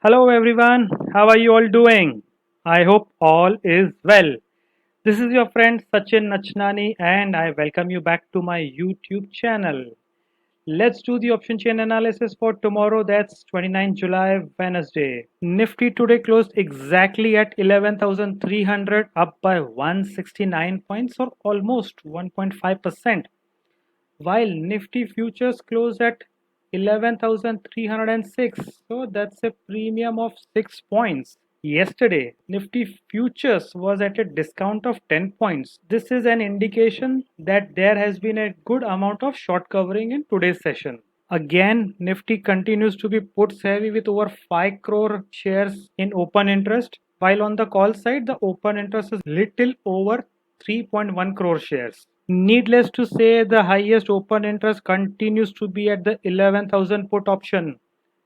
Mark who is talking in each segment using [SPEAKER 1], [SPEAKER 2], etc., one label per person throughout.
[SPEAKER 1] Hello everyone, how are you all doing? I hope all is well. This is your friend Sachin Nachnani and I welcome you back to my YouTube channel. Let's do the option chain analysis for tomorrow, that's 29 July, Wednesday. Nifty today closed exactly at 11,300, up by 169 points or almost 1.5%, while Nifty futures closed at 11,306. So that's a premium of 6 points. Yesterday, Nifty futures was at a discount of 10 points. This is an indication that there has been a good amount of short covering in today's session. Again, Nifty continues to be puts heavy with over 5 crore shares in open interest, while on the call side, the open interest is little over 3.1 crore shares. Needless to say, the highest open interest continues to be at the 11,000 put option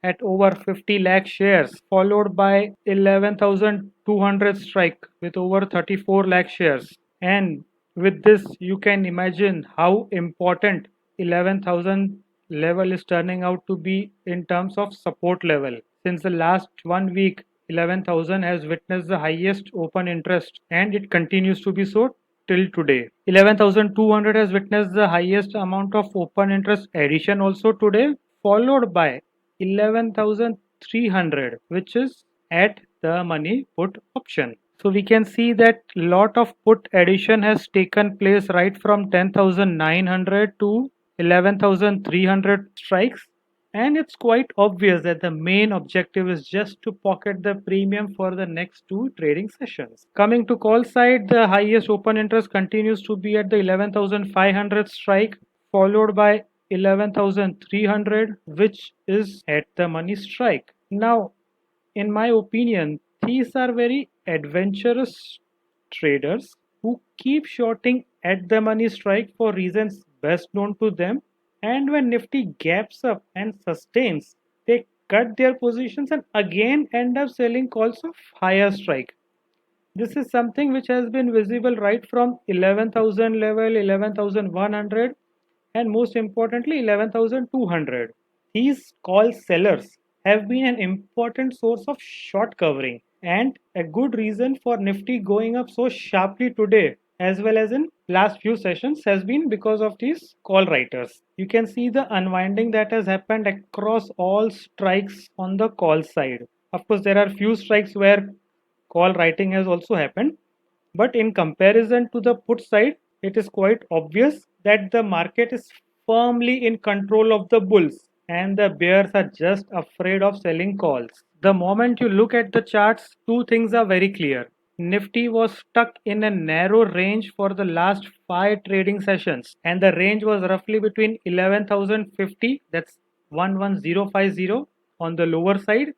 [SPEAKER 1] at over 50 lakh shares, followed by 11,200 strike with over 34 lakh shares. And with this, you can imagine how important 11,000 level is turning out to be in terms of support level. Since the last 1 week, 11,000 has witnessed the highest open interest and it continues to be so till today. 11,200 has witnessed the highest amount of open interest addition also today, followed by 11,300, which is at the money put option. So we can see that lot of put addition has taken place right from 10,900 to 11,300 strikes, and it's quite obvious that the main objective is just to pocket the premium for the next two trading sessions. Coming to call side, the highest open interest continues to be at the 11,500 strike, followed by 11,300, which is at the money strike. Now, in my opinion, these are very adventurous traders who keep shorting at the money strike for reasons best known to them, and when Nifty gaps up and sustains, they cut their positions and again end up selling calls of higher strike. This is something which has been visible right from 11,000 level, 11,100, and most importantly 11,200. These call sellers have been an important source of short covering and a good reason for Nifty going up so sharply today as well as in last few sessions has been because of these call writers. You can see the unwinding that has happened across all strikes on the call side. Of course, there are few strikes where call writing has also happened, but in comparison to the put side, it is quite obvious that the market is firmly in control of the bulls and the bears are just afraid of selling calls. The moment you look at the charts, two things are very clear. Nifty was stuck in a narrow range for the last 5 trading sessions, and the range was roughly between 11,050, that's 11050 on the lower side,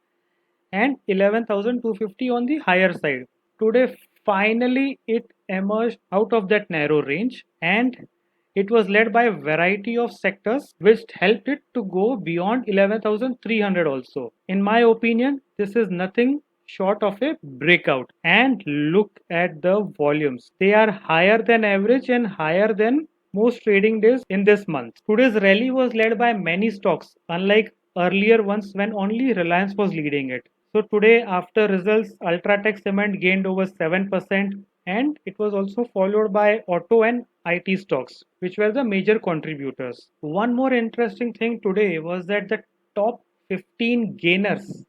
[SPEAKER 1] and 11,250 on the higher side. Today, finally, it emerged out of that narrow range and it was led by a variety of sectors which helped it to go beyond 11,300 also. In my opinion, this is nothing short of a breakout. And look at the volumes. They are higher than average and higher than most trading days in this month. Today's rally was led by many stocks, unlike earlier ones when only Reliance was leading it. So today, after results, Ultratech Cement gained over 7%, and it was also followed by auto and IT stocks, which were the major contributors. One more interesting thing today was that top 15 gainers,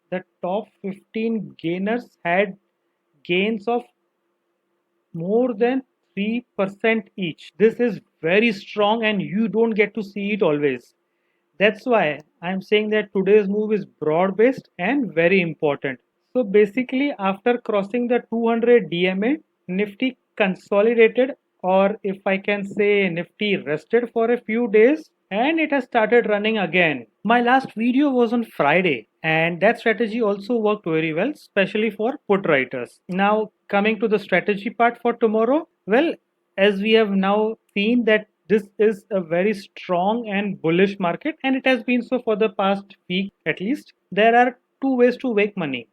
[SPEAKER 1] the top 15 gainers had gains of more than 3% each. This is very strong and you don't get to see it always. That's why I'm saying that today's move is broad based and very important. So basically, after crossing the 200 DMA, Nifty consolidated, or if I can say, Nifty rested for a few days and it has started running again. My last video was on Friday, and that strategy also worked very well, especially for put writers. Now, coming to the strategy part for tomorrow, well, as we have now seen that this is a very strong and bullish market, and it has been so for the past week at least. There are two ways to make money.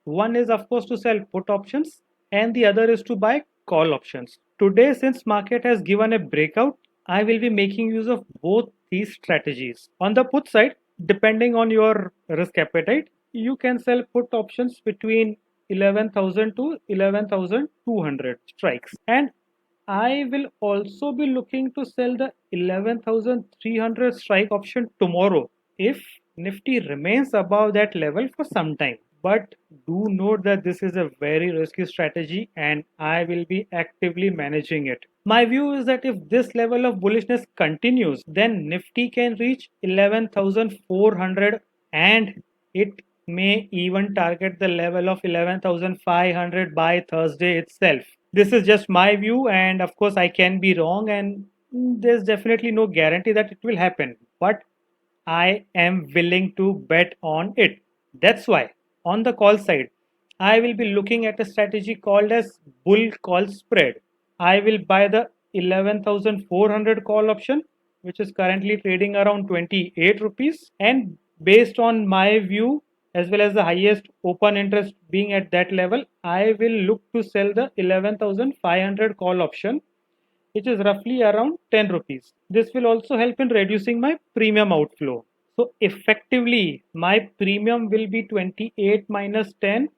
[SPEAKER 1] One is, of course, to sell put options, and the other is to buy call options. Today, since market has given a breakout, I will be making use of both these strategies. On the put side, depending on your risk appetite, you can sell put options between 11,000 to 11,200 strikes. And I will also be looking to sell the 11,300 strike option tomorrow if Nifty remains above that level for some time. But do note that this is a very risky strategy and I will be actively managing it. My view is that if this level of bullishness continues, then Nifty can reach 11,400 and it may even target the level of 11,500 by Thursday itself. This is just my view, and of course, I can be wrong, and there's definitely no guarantee that it will happen. But I am willing to bet on it. That's why on the call side, I will be looking at a strategy called as bull call spread. I will buy the 11,400 call option, which is currently trading around 28 rupees. And based on my view, as well as the highest open interest being at that level, I will look to sell the 11,500 call option, which is roughly around 10 rupees. This will also help in reducing my premium outflow. So effectively, my premium will be 28 minus 10,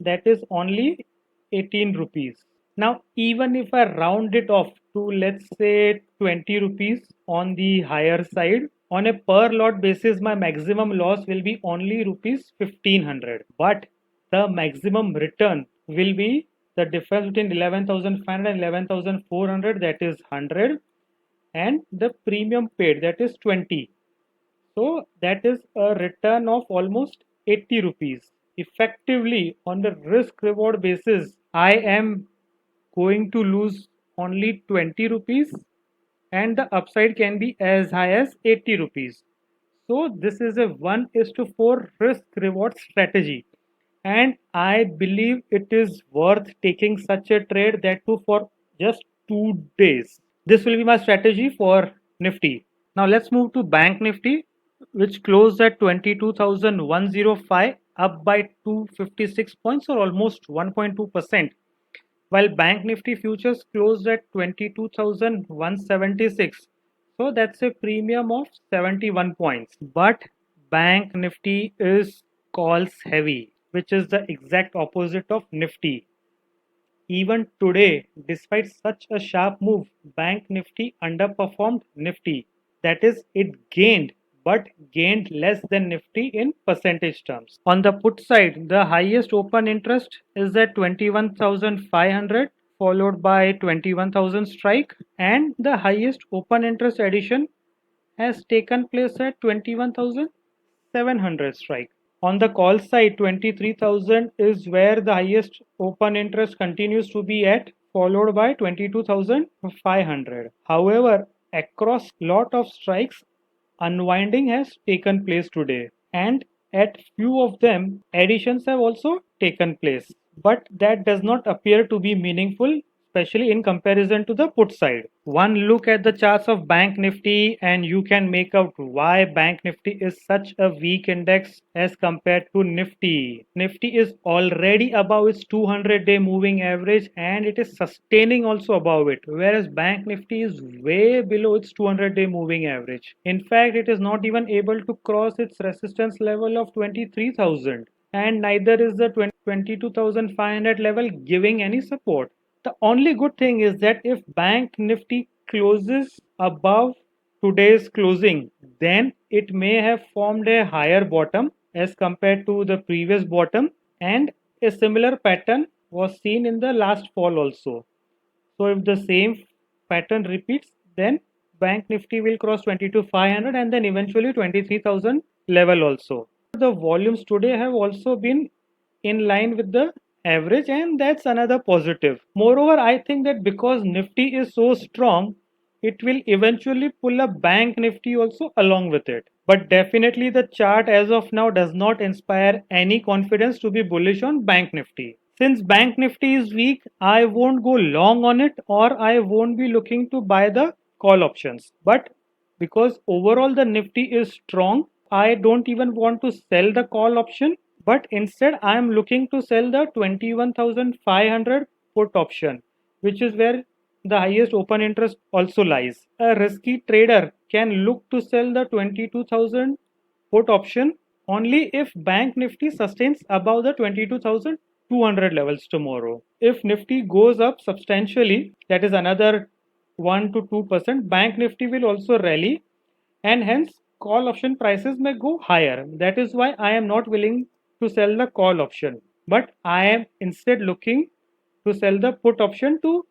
[SPEAKER 1] that is only 18 rupees. Now, even if I round it off to let's say 20 rupees on the higher side, on a per lot basis, my maximum loss will be only rupees 1500. But the maximum return will be the difference between 11,500 and 11,400, that is 100, and the premium paid, that is 20. So that is a return of almost 80 rupees. Effectively, on the risk reward basis, I am going to lose only 20 rupees and the upside can be as high as 80 rupees. So this is a 1:4 risk reward strategy, and I believe it is worth taking such a trade, that too for just 2 days. This will be my strategy for Nifty. Now let's move to Bank Nifty, which closed at 22,105, up by 256 points or almost 1.2%, while Bank Nifty futures closed at 22,176. So that's a premium of 71 points. But Bank Nifty is calls heavy, which is the exact opposite of Nifty. Even today, despite such a sharp move, Bank Nifty underperformed Nifty. That is, it gained, but gained less than Nifty in percentage terms. On the put side, the highest open interest is at 21,500, followed by 21,000 strike, and the highest open interest addition has taken place at 21,700 strike. On the call side, 23,000 is where the highest open interest continues to be at, followed by 22,500. However, across lot of strikes, unwinding has taken place today, and at few of them, additions have also taken place. But that does not appear to be meaningful, especially in comparison to the put side. One look at the charts of Bank Nifty and you can make out why Bank Nifty is such a weak index as compared to Nifty. Nifty is already above its 200-day moving average and it is sustaining also above it, whereas Bank Nifty is way below its 200-day moving average. In fact, it is not even able to cross its resistance level of 23,000, and neither is the 22,500 level giving any support. The only good thing is that if Bank Nifty closes above today's closing, then it may have formed a higher bottom as compared to the previous bottom, and a similar pattern was seen in the last fall also. So if the same pattern repeats, then Bank Nifty will cross 22,500 and then eventually 23,000 level also. The volumes today have also been in line with the average, and that's another positive. Moreover, I think that because Nifty is so strong, it will eventually pull a Bank Nifty also along with it. But definitely the chart as of now does not inspire any confidence to be bullish on Bank Nifty. Since Bank Nifty is weak, I won't go long on it or I won't be looking to buy the call options. But because overall the Nifty is strong, I don't even want to sell the call option, but instead I am looking to sell the 21,500 put option, which is where the highest open interest also lies. A risky trader can look to sell the 22,000 put option only if Bank Nifty sustains above the 22,200 levels tomorrow. If Nifty goes up substantially, that is another 1 to 2%, Bank Nifty will also rally, and hence call option prices may go higher. That is why I am not willing to sell the call option, but I am instead looking to sell the put option to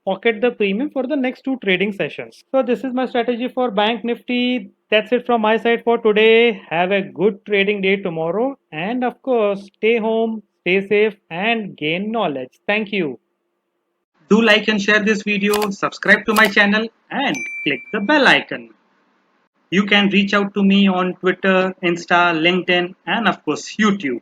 [SPEAKER 1] pocket the premium for the next two trading sessions. So this is my strategy for Bank Nifty. That's it from my side for today. Have a good trading day tomorrow, and of course stay home, stay safe, and gain knowledge. Thank you.
[SPEAKER 2] Do like and share this video, subscribe to my channel and click the bell icon. You can reach out to me on Twitter, Insta, LinkedIn and of course YouTube.